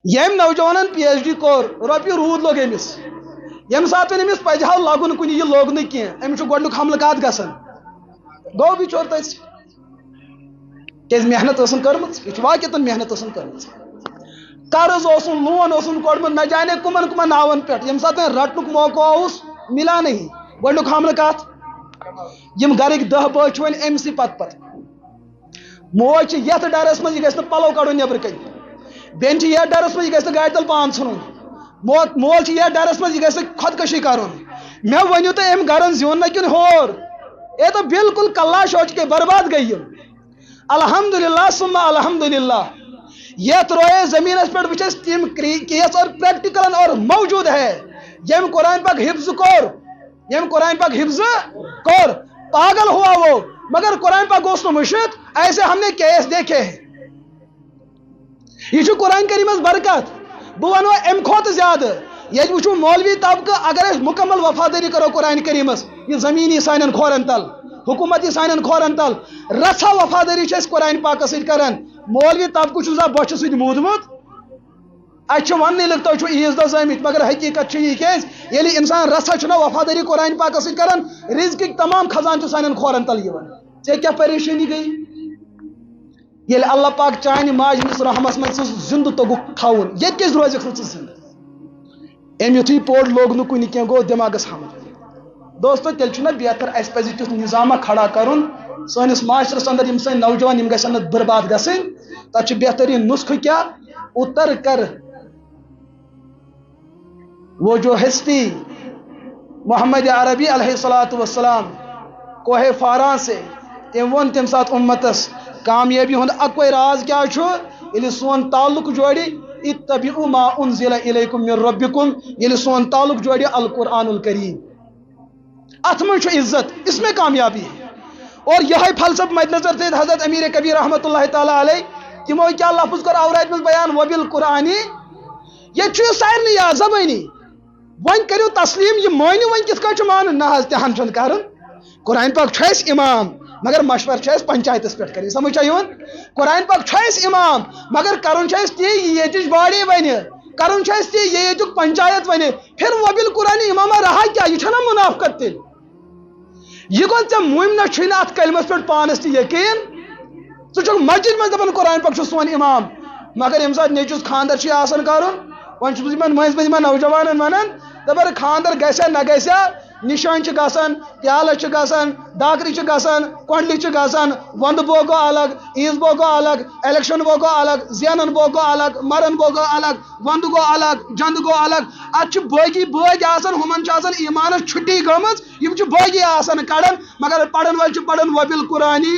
यम नौजवान PhD core रोपये rude लोग अमिस यम सात अमिस पजह लगन कुन यह लोग न कह अमिस गोडुक हमलकात गसन गो बिचोर तस क्या मेहनत कर्म यह वाकतन मेहनत कर्म कर्ज लोन कोड़मुत न जाने कुमन कुमन नावन पे यम सात रटनुक मौका मिला नहीं गोडुक हमलकात यम गरक 10 बच वन अमसी पत मोज यथ डरस मज यह पलो कड़न नबर कन बेन यह डरस मज यह गाड़ तल पान नुन मोल यह डरस मज यह खुदकशी कर मे वनु तो अम गरन ज्योन कि होर ये तो बिल्कुल कल्ला शोच के बर्बाद गई अल्हम्दुलिल्लाह सुम्मा अल्हम्दुलिल्लाह यथ रोए जमीन पे वस तम केस और प्रैक्टिकल और मौजूद है यम कुरान पाक हिफ्ज कोर पागल हुआ वो मगर कुरान पाक गोस मुर्शिद ऐसे हमने केस देखे हैं यह कुरान करीम बरकत बह वनो अम खोत ज्यादा ये वो मौलवी तबका अगर मुकम्मल वफादारी करो कुरान करीम यह जमीन सान खोरन तल हुकूमत सान खोरन तल रसा वफादारी कुरान पाक कर मौलवी तबका बच सद मूदमुत अच्छे वन लगता ईज दह जमित मगर हकीकत ये इंसान रसा वफादारी कुरान पाक कर रिज्क तमाम खजान सान खोरन तल ऐ क्या परेशानी गई ये अल्लाह पाक चान माज हंदिस रहमस मज जिंद तोगुक थवन ये कस रोजक जिंद अम युथ पोड़ लोग नुक कह गो दिमागस हमल दोस्तों तेल बेहतर अस पज तुथ निजामा खड़ा कर सनिस माशरस अंदर यम सन नौजवान यम गन बर्बाद गसन तथ बेहतरीन नुस्ख क्या उतर कर वो जो हस्ती मोहम्मद अरबी अलैहिस्सलातु वस्सलाम कोहे फारा से तम वो तम सात उम्मतस कामयाबी हुंद अक्वै राज क्या ये सोन ताल्लुक जोड़े इत्तबिउ मा उन्जिला इलैकुम मिन रब्बिकुम ये सोन ताल्लुक जोड़े अल कुरानुल करीम अथ में इज्जत इसमें कामयाबी है और यह फलसफ मद्नजर थे हजरत अमीर कबीर रहमतुल्लाह ताला अलैह तमो क्या लफ्ज कर आवरात में बयान वबिल कुरानी ये सारे याद जबानी वन करो तस्लीम ये मानो वन कित मान ना तहन कर कुरान पाक इमाम मगर मशवर पंचायत पे कर समझ कुरान पाक इमाम मगर कर ती बाड़ी वन कर ती पंचायत वन फिर वबिल कुरान इमाम रहा क्या यह मुनाफकत तेल यह गो ऐ मुम ना अत कलमस पे पानस ती यकीन ज़ मस्जिद में दपान कुरान पाक सोन इमाम मगर यम सात नेचुस खानदर कर वन मज नौजवान वन दपर खानदर गसा न गसा निशान गसान प्याल गसान दाकरी गसान कोंडली गसान वंद बो गो अलग ईज बो गो अलग इलेक्शन बो गो अलग जेनन बो गो अलग मरन बो गो अलग वंद गो अलग जंद गो अलग अत बगी बग हुमन ईमान छुट्टी गम बागी कड़न मगर पढ़न वल पढ़न वबिल कुरानी